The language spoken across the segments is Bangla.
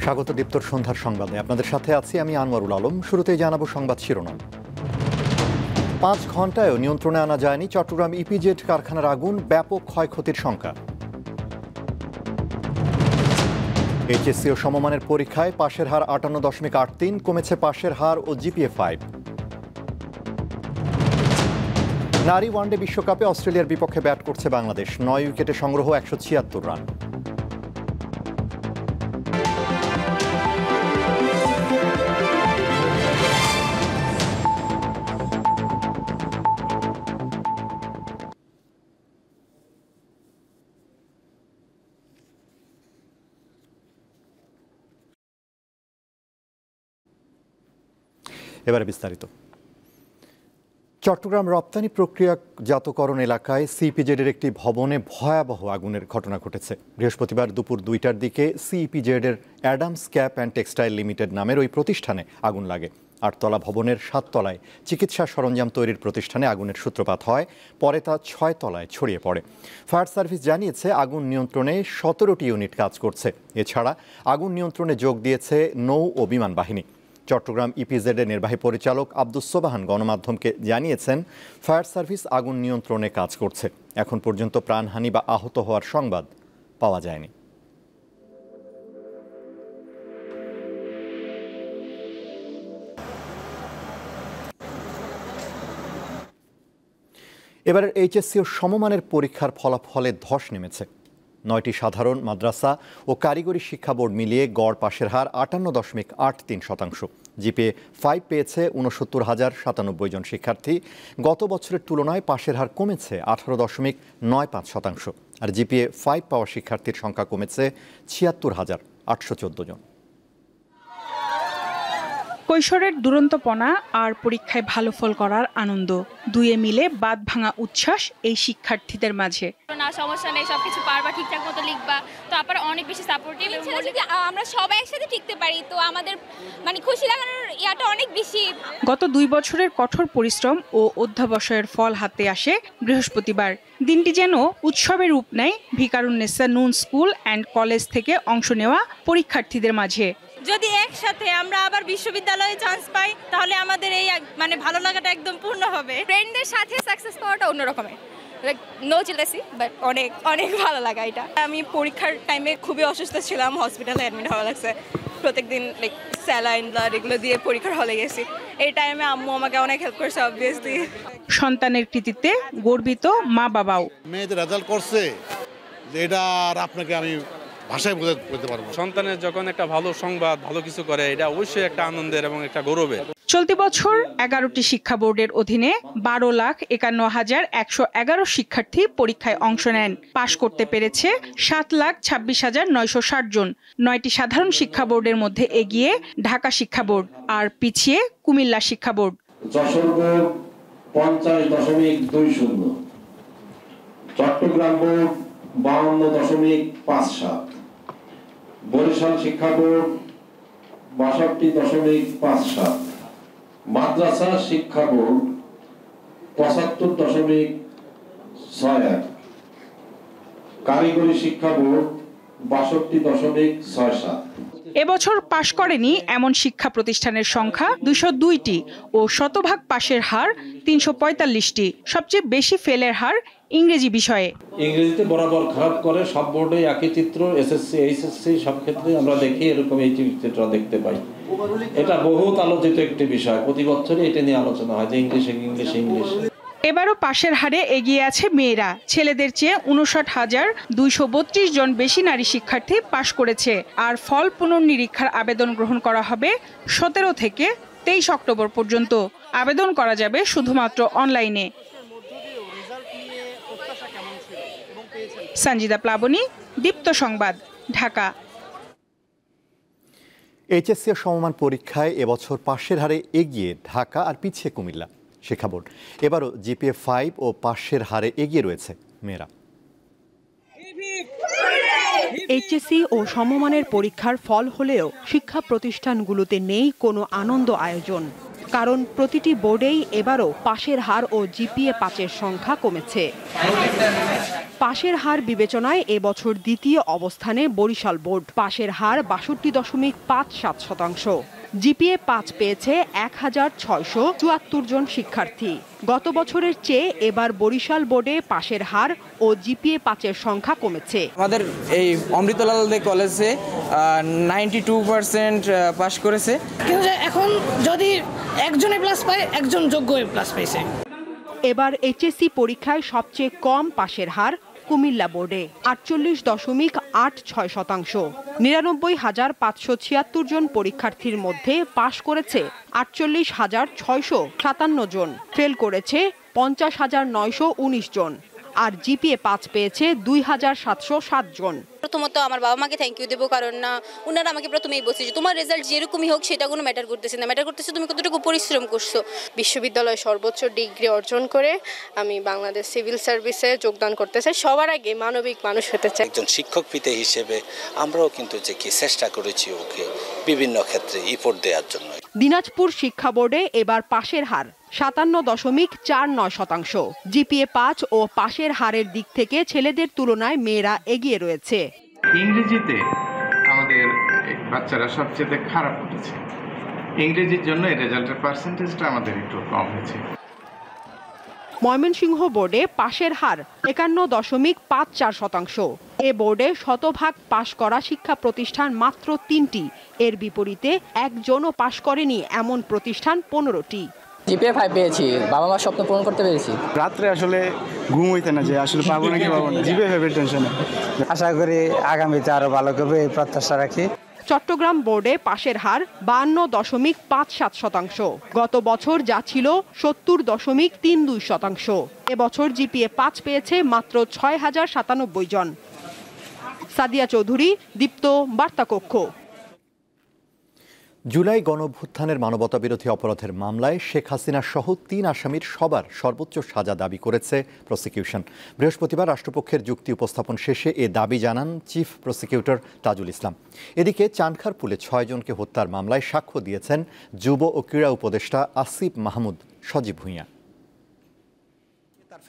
স্বাগত দীপ্তর সন্ধ্যার সংবাদে আপনাদের সাথে আছি আমি আনোয়ারুল আলম। শুরুতেই জানাবো সংবাদ শিরোনাম। 5 ঘন্টায়ও নিয়ন্ত্রণে আনা যায়নি চট্টগ্রাম ইপিজেড কারখানার আগুন, ব্যাপক ক্ষয়ক্ষতির শঙ্কা। এইচএসসি ও সমমানের পরীক্ষায় পাশের হার 58.83, কমেছে পাশের হার ও জিপিএ 5। নারী ওয়ানডে বিশ্বকাপে অস্ট্রেলিয়ার বিপক্ষে ব্যাট করছে বাংলাদেশ, 9 উইকেটে সংগ্রহ 176 রান। এবারে বিস্তারিত। চট্টগ্রাম রপ্তানি প্রক্রিয়াজাতকরণ এলাকায় সিইপিজেডের একটি ভবনে ভয়াবহ আগুনের ঘটনা ঘটেছে। বৃহস্পতিবার দুপুর 2টার দিকে সিইপিজেডের Adams cap and textile limited নামের ওই প্রতিষ্ঠানে আগুন লাগে। 8তলা ভবনের 7 তলায় চিকিৎসা সরঞ্জাম তৈরির প্রতিষ্ঠানে আগুনের সূত্রপাত হয়, পরে তা 6 তলায় ছড়িয়ে পড়ে। ফায়ার সার্ভিস জানিয়েছে আগুন নিয়ন্ত্রণে 17টি ইউনিট কাজ করছে। এছাড়া আগুন নিয়ন্ত্রণে যোগ দিয়েছে নৌ ও বিমান বাহিনী। চট্টগ্রাম ইপিজেডের নির্বাহী পরিচালক আব্দুস সোবাহান গণমাধ্যমকে জানিয়েছেন, ফায়ার সার্ভিস আগুন নিয়ন্ত্রণে কাজ করছে। এখন পর্যন্ত প্রাণহানি বা আহত হওয়ার সংবাদ পাওয়া যায়নি। এবারের এইচএসসি ও সমমানের পরীক্ষার ফলাফলে ধস নেমেছে। 9টি সাধারণ, মাদ্রাসা ও কারিগরি শিক্ষা বোর্ড মিলিয়ে গড় পাশের হার 58.83%। জিপিএ 5 পেয়েছে 69,097 জন শিক্ষার্থী। গত বছরের তুলনায় পাশের হার কমেছে 18.95%। আর জিপিএ 5 পাওয়া শিক্ষার্থীর সংখ্যা কমেছে 76,814 জন। কৈশোরের দুরন্তপনা আর পরীক্ষায় ভালো ফল করার আনন্দ, দুয়ে মিলে বাঁধ ভাঙা উচ্ছ্বাস এই শিক্ষার্থীদের মাঝে। না, সমস্যা নেই, সবকিছু পারবা, ঠিকঠাক মতো লিখবা। তো আপনারা অনেক বেশি সাপোর্টিভ। যদি আমরা সবাই একসাথে টিকতে পারি তো আমাদের খুশি লাগানোর ইয়াটা অনেক বেশি। গত 2 বছরের কঠোর পরিশ্রম ও অধ্যাবসায়ের ফল হাতে আসে বৃহস্পতিবার। দিনটি যেন উৎসবের রূপ নেয় ভিকারুন্নেসা নুন স্কুল অ্যান্ড কলেজ থেকে অংশ নেওয়া পরীক্ষার্থীদের মাঝে। যদি একসাথে আমরা আবার বিশ্ববিদ্যালয়ে চান্স পাই তাহলে আমাদের এই ভালো লাগাটা একদম পূর্ণ হবে। ফ্রেন্ডদের সাথে সাকসেস পাওয়াটা অন্যরকমের, নো জেলাসি, বাট অনেক অনেক ভালো লাগা এটা। আমি পরীক্ষার টাইমে খুবই অসুস্থ ছিলাম, হসপিটালে অ্যাডমিট হওয়া লাগছে। প্রত্যেকদিন স্যালাইন ব্লাড এগুলো দিয়ে পরীক্ষার হলে গেছি। এই টাইমে আম্মু আমাকে অনেক হেল্প করছে অবভিয়াসলি। সন্তানের কৃতিত্বে গর্বিত মা বাবাও। মেয়েদের রেজাল্ট করছে যে এটা আর আপনাকে আমি ভাষায় বলতে পারবো। সন্তানের যখন একটা ভালো সংবাদ, ভালো কিছু করে, এটা অবশ্যই একটা আনন্দের এবং একটা গৌরবের। চলতি বছর 11টি শিক্ষা বোর্ডের অধীনে 12,51,111 শিক্ষার্থী পরীক্ষায় অংশ নেন। পাশ করতে পেরেছে 7,26,960 জন। 9টি সাধারণ শিক্ষা বোর্ডের মধ্যে এগিয়ে ঢাকা শিক্ষা বোর্ড, আর পিছিয়ে কুমিল্লা শিক্ষা board. Jessore board 50.20, Chittagong board 52.57, Barisal শিক্ষা বোর্ড 62.57, মাদ্রাসা শিক্ষা বোর্ড 75.61, কারিগরি শিক্ষা বোর্ড 62.67। এবছর পাশ করেনি এমন শিক্ষা প্রতিষ্ঠানের সংখ্যা 202টি ও শতভাগ পাশের হার 345টি। সবচেয়ে বেশি ফেলের হার ইংরেজি বিষয়ে। ইংরেজিতে বরাবর খারাপ করে সব বোর্ডে একই চিত্র, এসএসসি এইচএসসি সব ক্ষেত্রে আমরা দেখি এরকম এই চিত্র দেখতে পাই। এটা বহুত আলোচিত একটি বিষয়, প্রতি বছরই এটা নিয়ে আলোচনা হয় যে ইংলিশ। এবারও পাশের হারে এগিয়ে আছে মেয়েরা। ছেলেদের চেয়ে 59,232 জন বেশি নারী শিক্ষার্থী পাশ করেছে। আর ফল পুনর্নিরীক্ষার আবেদন গ্রহণ করা হবে 17 থেকে 23 অক্টোবর পর্যন্ত। আবেদন করা যাবে শুধুমাত্র অনলাইনে। সঞ্জিদা প্লাবনী, দীপ্ত সংবাদ, ঢাকা। এইচএসসি ও সমমান পরীক্ষায় এবছর পাশের হারে এগিয়ে ঢাকা আর পিছিয়ে কুমিল্লা শিক্ষা বোর্ড। এবারও জিপিএ 5 ও পাশের হারে এগিয়ে রয়েছে মেয়েরা। এইচএসসি ও সমমানের পরীক্ষার ফল হলেও শিক্ষা প্রতিষ্ঠানগুলোতে নেই কোনো আনন্দ আয়োজন। কারণ প্রতিটি বোর্ডেই এবারও পাশের হার ও জিপিএ 5-এর সংখ্যা কমেছে। পাশের হার বিবেচনায় এবছর দ্বিতীয় অবস্থানে বরিশাল বোর্ড। পাশের হার 62.57%। জিপিএ 5 পেয়েছে 1674 জন শিক্ষার্থী। গত বছরের চেয়ে এবার বরিশাল বোর্ডে পাশের হার ও জিপিএ 5-এর সংখ্যা কমেছে। আমাদের এই অমৃতলাল দে কলেজে 92% পাস করেছে। কিন্তু এখন যদি একজনে প্লাস পায়, একজন যোগ্য প্লাস পাইছে। এবার এইচএসসি পরীক্ষায় সবচেয়ে কম পাশের হার কুমিল্লা বোর্ডে 48.86%। 99,576 জন পরীক্ষার্থীর মধ্যে পাশ করেছে 48,657 জন, ফেল করেছে 50,919 জন, আর জিপিএ 5 পেয়েছে 2,707 জন। প্রথমত আমার বাবা মাকে থ্যাংক ইউ দেবো, কারণ ওনারা আমাকে প্রথমেই বলছে যে তোমার রেজাল্ট যেরকমই হোক সেটা কোনো ম্যাটার করতেছে না, ম্যাটার করতেছে তুমি কতটুকু পরিশ্রম করছো। বিশ্ববিদ্যালয়ে সর্বোচ্চ ডিগ্রি অর্জন করে আমি বাংলাদেশ সিভিল সার্ভিসে যোগদান করতে চাই। সবার আগে মানবিক মানুষ হতে চাই। একজন শিক্ষক পিতা হিসেবে আমরাও কিন্তু যে কি চেষ্টা করেছি ওকে বিভিন্ন ক্ষেত্রে ইফোর্ট দেওয়ার জন্য। দিনাজপুর শিক্ষা বোর্ডে এবার পাশের হার 57.49%। জিপিএ 5 ও পাশের হারের দিক থেকে ছেলেদের তুলনায় মেয়েরা এগিয়ে রয়েছে। ইংরেজিতে আমাদের বাচ্চারা সবচেয়ে খারাপ করেছে, ইংরেজির জন্য এই রেজাল্টের পার্সেন্টেজটা আমাদের একটু কম হয়েছে। ময়মনসিংহ বোর্ডে পাশের হার 51.54%। এ বোর্ডে শতভাগ পাশ করা শিক্ষা প্রতিষ্ঠান মাত্র 3টি, এর বিপরীতে একজনও পাশ করেনি এমন প্রতিষ্ঠান 15টি। জিপিএ 5 পেয়েছি, বাবা মার স্বপ্ন পূরণ করতে পেরেছি। রাত্রে আসলে ঘুম হইতে না, যে আসলে পাবো নাকি পাবো না, জিপিএ 5-এর টেনশনে। আশা করি আগামীতে আরো ভালো করবে এই প্রত্যাশা রাখি। চট্টগ্রাম বোর্ডে পাশের হার 52.57%। গত বছর যা ছিল 70.32%। এবছর জিপিএ 5 পেয়েছে মাত্র 6,097 জন। সাদিয়া চৌধুরী, দীপ্ত, বার্তাকক্ষ। জুলাই গণঅভ্যুত্থানের মানবতাবিরোধী অপরাধের মামলায় শেখ হাসিনা সহ 3 আসামির সবার সর্বোচ্চ সাজা দাবি করেছে প্রসিকিউশন। বৃহস্পতিবার রাষ্ট্রপক্ষের যুক্তি উপস্থাপন শেষে এ দাবি জানান চিফ প্রসিকিউটর তাজুল ইসলাম। এদিকে চানখারপুলে 6 জনকে হত্যার মামলায় সাক্ষ্য দিয়েছেন যুব ও ক্রীড়া উপদেষ্টা আসিফ মাহমুদ সজীব ভূঁইয়া।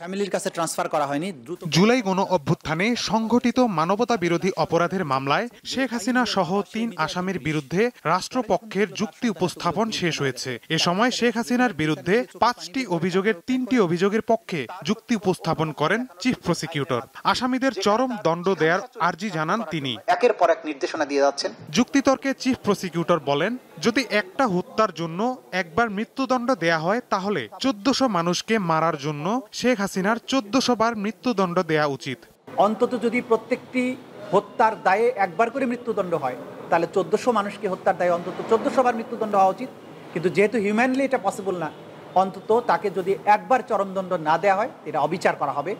ফ্যামিলির কাছে ট্রান্সফার করা হয়নি। জুলাই গণ অভ্যুত্থানে সংঘটিত মানবতা বিরোধী অপরাধের মামলায় শেখ হাসিনা সহ 3 আসামির বিরুদ্ধে রাষ্ট্রপক্ষের যুক্তি উপস্থাপন শেষ হয়েছে। এ সময় শেখ হাসিনার বিরুদ্ধে 5টি অভিযোগের 3টি অভিযোগের পক্ষে যুক্তি উপস্থাপন করেন চিফ প্রসিকিউটর। আসামিদের চরম দণ্ড দেওয়ার আর্জি জানান তিনি। একের পর এক নির্দেশনা দিয়ে যাচ্ছেন। যুক্তিতর্কে চিফ প্রসিকিউটর বলেন, যদি একটা হত্যার জন্য একবার মৃত্যুদণ্ড দেয়া হয় তাহলে 1400 মানুষকে মারার জন্য শেখ হাসিনার 1400 বার মৃত্যুদণ্ড দেয়া উচিত। অন্তত যদি প্রত্যেকটি হত্যার দায়ে একবার করে মৃত্যুদণ্ড হয় তাহলে 1400 মানুষকে হত্যার দায়ে অন্তত 1400 বার মৃত্যুদণ্ড হওয়া উচিত। কিন্তু যেহেতু হিউম্যানলি এটা পসিবল না, অন্তত তাকে যদি একবার চরমদণ্ড না দেওয়া হয় এটা অবিচার করা হবে।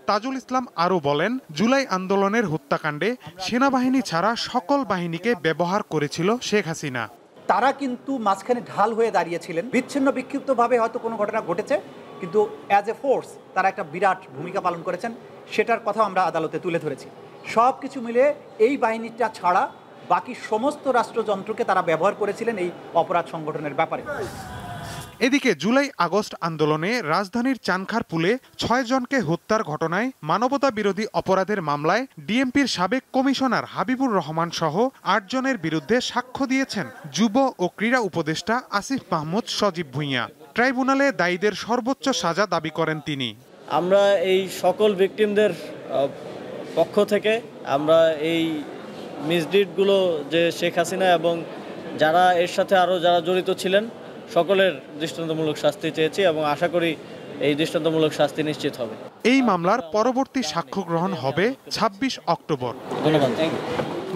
তাজুল ইসলাম আরও বলেন, জুলাই আন্দোলনের হত্যাকাণ্ডে সেনাবাহিনী ছাড়া সকল বাহিনীকে ব্যবহার করেছিল শেখ হাসিনা। তারা কিন্তু মাঝখানে ঢাল হয়ে দাঁড়িয়েছিলেন। বিচ্ছিন্ন বিক্ষিপ্তভাবে হয়তো কোনো ঘটনা ঘটেছে, কিন্তু অ্যাজ এ ফোর্স তারা একটা বিরাট ভূমিকা পালন করেছেন, সেটার কথা আমরা আদালতে তুলে ধরেছি। সব কিছু মিলে এই বাহিনীটা ছাড়া বাকি সমস্ত রাষ্ট্রযন্ত্রকে তারা ব্যবহার করেছিলেন এই অপরাধ সংগঠনের ব্যাপারে। এদিকে জুলাই আগস্ট আন্দোলনে রাজধানীর চানখারপুলে 6 জনকে হত্যার ঘটনায় মানবতা বিরোধী অপরাধের মামলায় ডিএমপির সাবেক কমিশনার হাবিবুর রহমান সহ 8 জনের বিরুদ্ধে সাক্ষ্য দিয়েছেন যুব ও ক্রীড়া উপদেষ্টা আসিফ মাহমুদ সজীব ভূঁইয়া। ট্রাইব্যুনালে দায়ীদের সর্বোচ্চ সাজা দাবি করেন তিনি। আমরা এই সকল ভিকটিমদের পক্ষ থেকে আমরা এই মিসডিডগুলো যে শেখ হাসিনা এবং যারা এর সাথে আরও যারা জড়িত ছিলেন সকলের দৃষ্টান্তমূলক শাস্তি চেয়েছি এবং আশা করি এই দৃষ্টান্তমূলক শাস্তি নিশ্চিত হবে। এই মামলার পরবর্তী সাক্ষ্য গ্রহণ হবে 26 অক্টোবর। ধন্যবাদ।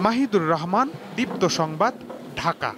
মাহিদুর রহমান, দীপ্ত সংবাদ, ঢাকা।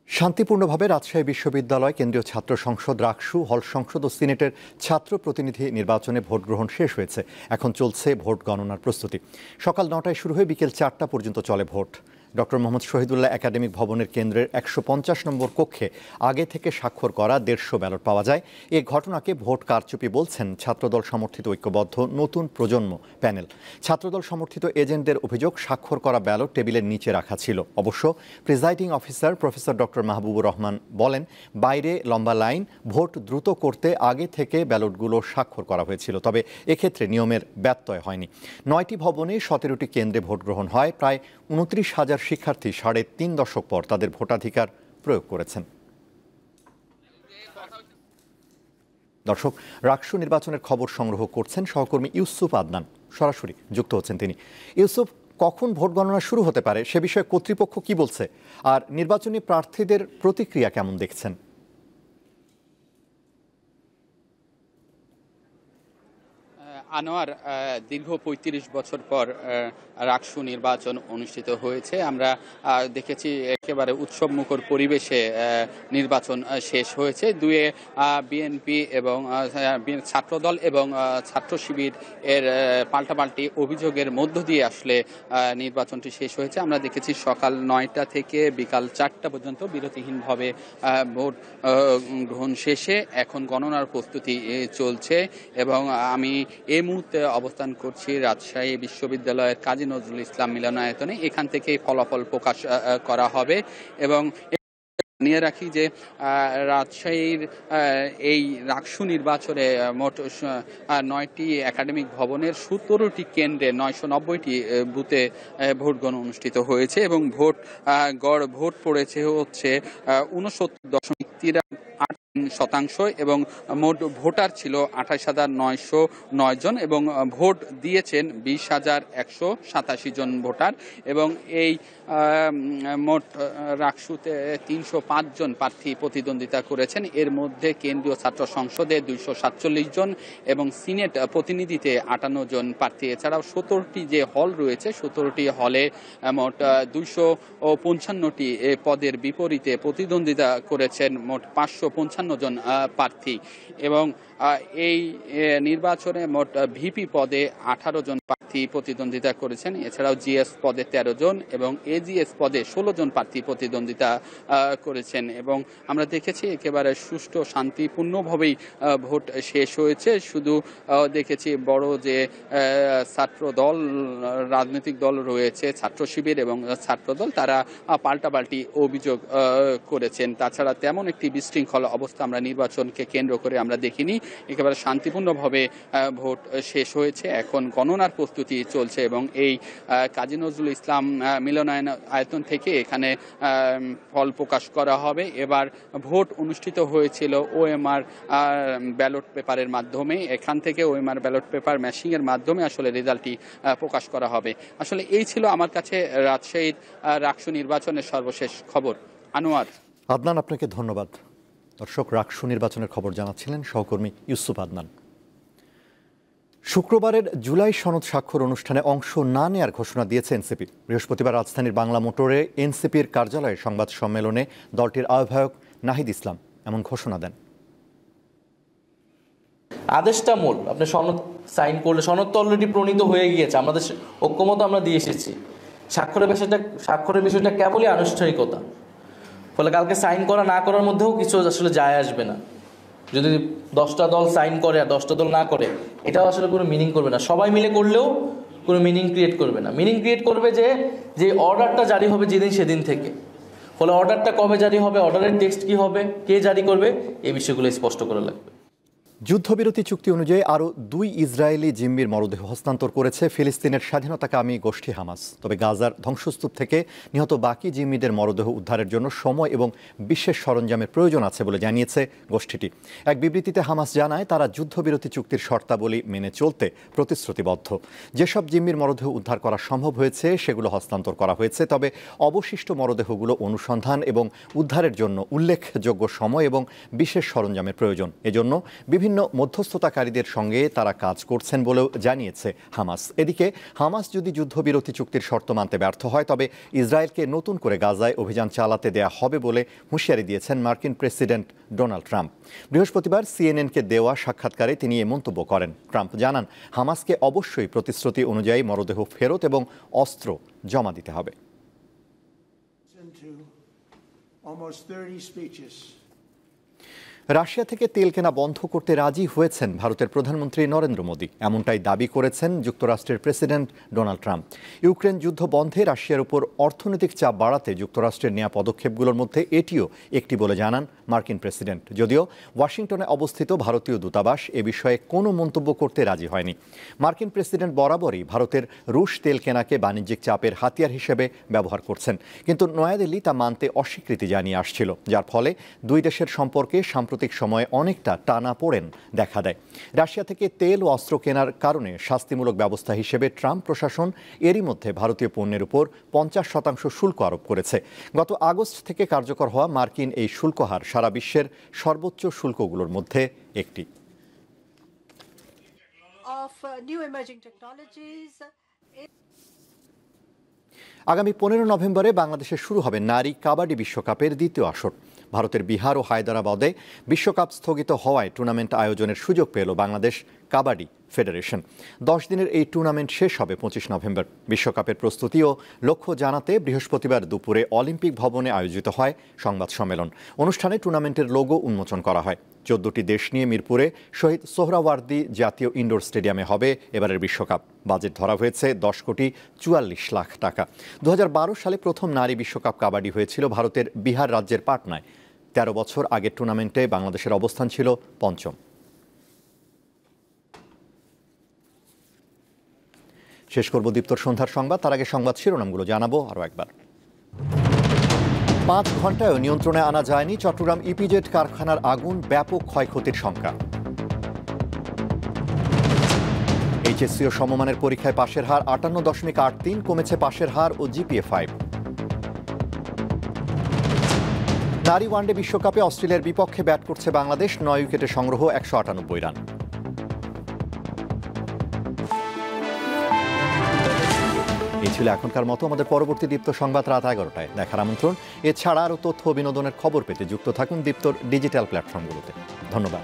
শান্তিপূর্ণভাবে রাজশাহী বিশ্ববিদ্যালয় কেন্দ্রীয় ছাত্র সংসদ, রাকসু, হল সংসদ ও সিনেটের ছাত্র প্রতিনিধি নির্বাচনে ভোট গ্রহণ শেষ হয়েছে। এখন চলছে ভোট গণনার প্রস্তুতি। সকাল 9টায় শুরু হয়ে বিকেল 4টা পর্যন্ত চলে vote. Doctor Mohammad Shahidullah academic ভবনের কেন্দ্রের 150 নম্বর কক্ষে আগে থেকে স্বাক্ষর করা 150 ব্যালট পাওয়া যায়। এই ঘটনাকে ভোট কারচুপি বলছেন ছাত্রদল সমর্থিত ঐক্যবদ্ধ নতুন প্রজন্ম প্যানেল। ছাত্রদল সমর্থিত এজেন্টদের অভিযোগ, স্বাক্ষর করা ব্যালট টেবিলের নিচে রাখা ছিল। অবশ্য presiding officer professor doctor Mahbubur Rahman বলেন, বাইরে লম্বা লাইন, ভোট দ্রুত করতে আগে থেকে ব্যালটগুলো স্বাক্ষর করা হয়েছিল। তবে এক্ষেত্রে নিয়মের ব্যত্যয় হয়নি। 9টি ভবনে 17টি কেন্দ্রে ভোট গ্রহণ হয়। প্রায় 29,000 শিক্ষার্থী 3.5 দশক পর তাদের ভোটাধিকার প্রয়োগ করেছেন। দর্শক, রাকসু নির্বাচনের খবর সংগ্রহ করছেন সহকর্মী ইউসুফ আদনান, সরাসরি যুক্ত হচ্ছেন তিনি। ইউসুফ, কখন ভোট গণনা শুরু হতে পারে সে বিষয়ে কর্তৃপক্ষ কি বলছে, আর নির্বাচনী প্রার্থীদের প্রতিক্রিয়া কেমন দেখছেন? আনোয়ার, দীর্ঘ 35 বছর পর রাকসু নির্বাচন অনুষ্ঠিত হয়েছে। আমরা দেখেছি একেবারে উৎসবমুখর পরিবেশে নির্বাচন শেষ হয়েছে। দুয়ে বিএনপি এবং ছাত্রদল এবং ছাত্র শিবির এর পাল্টাপাল্টি অভিযোগের মধ্য দিয়ে আসলে নির্বাচনটি শেষ হয়েছে। আমরা দেখেছি সকাল 9টা থেকে বিকাল 4টা পর্যন্ত বিরতিহীনভাবে ভোট গ্রহণ শেষে এখন গণনার প্রস্তুতি চলছে। এবং আমি এই মুহূর্তে অবস্থান করছি রাজশাহী বিশ্ববিদ্যালয়ের কাজী নজরুল ইসলাম মিলনায়তনে। এখান থেকে ফলাফল প্রকাশ করা হবে। এবং জানিয়ে রাখি যে রাজশাহীর এই রাকসু নির্বাচনে মোট 9টি একাডেমিক ভবনের 17টি কেন্দ্রে 990টি বুথে ভোট গণনা অনুষ্ঠিত হয়েছে এবং গড় ভোট পড়েছে হচ্ছে 69.38% এবং মোট ভোটার ছিল 28,909 জন এবং ভোট দিয়েছেন 20,187 জন ভোটার। এবং এই মোট রাকসুতে 305 জন প্রার্থী প্রতিদ্বন্দ্বিতা করেছেন। এর মধ্যে কেন্দ্রীয় ছাত্র সংসদে 247 জন এবং সিনেট প্রতিনিধিতে 58 জন প্রার্থী। এছাড়াও 17টি যে হল রয়েছে, 17টি হলে মোট 255টি পদের বিপরীতে প্রতিদ্বন্দ্বিতা করেছেন মোট 555 জন প্রার্থী। এবং এই নির্বাচনে মোট ভিপি পদে 18 জন প্রার্থী প্রতিদ্বন্দ্বিতা করেছেন। এছাড়াও জিএস পদে 13 জন এবং এজিএস পদে 16 জন প্রার্থী প্রতিদ্বন্দ্বিতা করেছেন। এবং আমরা দেখেছি একেবারে সুষ্ঠু শান্তিপূর্ণভাবেই ভোট শেষ হয়েছে। শুধু দেখেছি বড় যে ছাত্র দল, রাজনৈতিক দল রয়েছে, ছাত্র শিবির এবং ছাত্রদল, তারা পাল্টাপাল্টি অভিযোগ করেছেন। তাছাড়া তেমন একটি বিশৃঙ্খল অবস্থা আমরা নির্বাচনকে কেন্দ্র করে আমরা দেখিনি। একেবারে শান্তিপূর্ণভাবে ভোট শেষ হয়েছে। এখন গণনার প্রস্তুতি চলছে এবং এই কাজী নজরুল ইসলাম মিলনায়তন থেকে এখানে ফল প্রকাশ করা হবে। এবার ভোট অনুষ্ঠিত হয়েছিল ওএমআর ব্যালট পেপারের মাধ্যমে। এখান থেকে ওএমআর ব্যালট পেপার ম্যাশিংয়ের মাধ্যমে আসলে রেজাল্টটি প্রকাশ করা হবে। আসলে এই ছিল আমার কাছে রাজশাহীর রাকসু নির্বাচনের সর্বশেষ খবর। আনোয়ার। আদনান, আপনাকে ধন্যবাদ। দর্শক, রাকসু নির্বাচনের খবর জানাচ্ছিলেন সহকর্মী ইউসুফ আদনান। শুক্রবারের জুলাই সনদ স্বাক্ষর অনুষ্ঠানে অংশ না নেয়ার ঘোষণা দিয়েছে এনসিপি। বৃহস্পতিবার রাজধানীর বাংলা মোটরে এনসিপির কার্যালয়ে সংবাদ সম্মেলনে দলটির আহ্বায়ক নাহিদ ইসলাম এমন ঘোষণা দেন। আদেশটা মূল, আপনি সনদ সাইন করলে, সনদ তো অলরেডি প্রণীত হয়ে গিয়েছে, আমাদের ঐক্যমত আমরা দিয়ে এসেছি। স্বাক্ষরের বিষয়টা কেবলই আনুষ্ঠানিকতা। ফলে কালকে সাইন করা না করার মধ্যেও কিছু আসলে যায় আসবে না। যদি 10টা দল সাইন করে আর 10টা দল না করে, এটাও আসলে কোনো মিনিং করবে না। সবাই মিলে করলেও কোনো মিনিং ক্রিয়েট করবে না। মিনিং ক্রিয়েট করবে যে অর্ডারটা জারি হবে যেদিন সেদিন থেকে। ফলে অর্ডারটা কবে জারি হবে, অর্ডারের টেক্সট কী হবে, কে জারি করবে, এই বিষয়গুলো স্পষ্ট করা লাগবে। যুদ্ধবিরতি চুক্তি অনুযায়ী আরও 2 ইসরায়েলি জিম্মির মরদেহ হস্তান্তর করেছে ফিলিস্তিনের স্বাধীনতাকামী গোষ্ঠী হামাস। তবে গাজার ধ্বংসস্তূপ থেকে নিহত বাকি জিম্মিদের মরদেহ উদ্ধারের জন্য সময় এবং বিশেষ সরঞ্জামের প্রয়োজন আছে বলে জানিয়েছে গোষ্ঠীটি। এক বিবৃতিতে হামাস জানায়, তারা যুদ্ধবিরতি চুক্তির শর্তাবলী মেনে চলতে প্রতিশ্রুতিবদ্ধ। যেসব জিম্মির মরদেহ উদ্ধার করা সম্ভব হয়েছে সেগুলো হস্তান্তর করা হয়েছে। তবে অবশিষ্ট মরদেহগুলো অনুসন্ধান এবং উদ্ধারের জন্য উল্লেখযোগ্য সময় এবং বিশেষ সরঞ্জামের প্রয়োজন। এজন্য বিভিন্ন মধ্যস্থতাকারীদের সঙ্গে তারা কাজ করছেন বলেও জানিয়েছে হামাস। এদিকে হামাস যদি যুদ্ধবিরতি চুক্তির শর্ত মানতে ব্যর্থ হয়, তবে ইসরায়েলকে নতুন করে গাজায় অভিযান চালাতে দেয়া হবে বলে হুঁশিয়ারি দিয়েছেন মার্কিন প্রেসিডেন্ট ডোনাল্ড ট্রাম্প। বৃহস্পতিবার সিএনএনকে দেওয়া সাক্ষাৎকারে তিনি এ মন্তব্য করেন। ট্রাম্প জানান, হামাসকে অবশ্যই প্রতিশ্রুতি অনুযায়ী মরদেহ ফেরত এবং অস্ত্র জমা দিতে হবে। almost 30 speeches. রাশিয়া থেকে তেল কেনা বন্ধ করতে রাজি হয়েছেন ভারতের প্রধানমন্ত্রী নরেন্দ্র মোদী, এমনটাই দাবি করেছেন যুক্তরাষ্ট্রের প্রেসিডেন্ট ডোনাল্ড ট্রাম্প। ইউক্রেন যুদ্ধ বন্ধে রাশিয়ার উপর অর্থনৈতিক চাপ বাড়াতে যুক্তরাষ্ট্রের নেওয়া পদক্ষেপগুলোর মধ্যে এটিও একটি বলে জানান মার্কিন প্রেসিডেন্ট। যদিও ওয়াশিংটনে অবস্থিত ভারতীয় দূতাবাস এ বিষয়ে কোনো মন্তব্য করতে রাজি হয়নি। মার্কিন প্রেসিডেন্ট বরাবরই ভারতের রুশ তেল কেনাকে বাণিজ্যিক চাপের হাতিয়ার হিসেবে ব্যবহার করছেন, কিন্তু নয়াদিল্লি তা মানতে অস্বীকৃতি জানিয়ে আসছিল, যার ফলে দুই দেশের সম্পর্কে সাম্প্রতিক সময়ে অনেকটা টানাপোড়েন দেখা দেয়। রাশিয়া থেকে তেল ও অস্ত্র কেনার কারণে শাস্তিমূলক ব্যবস্থা হিসেবে ট্রাম্প প্রশাসন এরই মধ্যে ভারতীয় পণ্যের উপর 50% শুল্ক আরোপ করেছে। গত আগস্ট থেকে কার্যকর হওয়া মার্কিন এই শুল্ক হার সারা বিশ্বের সর্বোচ্চ শুল্কগুলোর মধ্যে একটি। আগামী 15 নভেম্বরে বাংলাদেশে শুরু হবে নারী কাবাডি বিশ্বকাপের দ্বিতীয় আসর। ভারতের বিহার ও হায়দরাবাদে বিশ্বকাপ স্থগিত হওয়ায় টুর্নামেন্ট আয়োজনের সুযোগ পেল বাংলাদেশ কাবাডি ফেডারেশন। 10 দিনের এই টুর্নামেন্ট শেষ হবে 25 নভেম্বর। বিশ্বকাপের প্রস্তুতি ও লক্ষ্য জানাতে বৃহস্পতিবার দুপুরে অলিম্পিক ভবনে আয়োজিত হয় সংবাদ সম্মেলন। অনুষ্ঠানে টুর্নামেন্টের লোগো উন্মোচন করা হয়। 14টি দেশ নিয়ে মিরপুরে শহীদ সোহরাওয়ার্দী জাতীয় ইনডোর স্টেডিয়ামে হবে এবারের বিশ্বকাপ। বাজেট ধরা হয়েছে 10,44,00,000 টাকা। 2012 সালে প্রথম নারী বিশ্বকাপ কাবাডি হয়েছিল ভারতের বিহার রাজ্যের পাটনায়। 13 বছর আগের টুর্নামেন্টে বাংলাদেশের অবস্থান ছিল পঞ্চম। শেষ করব দীপ্তর সন্ধ্যার সংবাদ, তার আগে সংবাদ শিরোনামগুলো জানাবো আরও একবার। 5 ঘন্টায়ও নিয়ন্ত্রণে আনা যায়নি চট্টগ্রাম ইপিজেড কারখানার আগুন, ব্যাপক ক্ষয়ক্ষতির শঙ্কা। এইচএসসি ও সমমানের পরীক্ষায় পাশের হার 58.83, কমেছে পাশের হার ও জিপিএ 5। নারী ওয়ানডে বিশ্বকাপে অস্ট্রেলিয়ার বিপক্ষে ব্যাট করছে বাংলাদেশ, 9 উইকেটে সংগ্রহ 198 রান। এই ছিল এখনকার মতো। আমাদের পরবর্তী দীপ্ত সংবাদ রাত 11টায় দেখার আমন্ত্রণ। এছাড়া আরও তথ্য ও বিনোদনের খবর পেতে যুক্ত থাকুন দীপ্তর ডিজিটাল প্ল্যাটফর্মগুলোতে। ধন্যবাদ।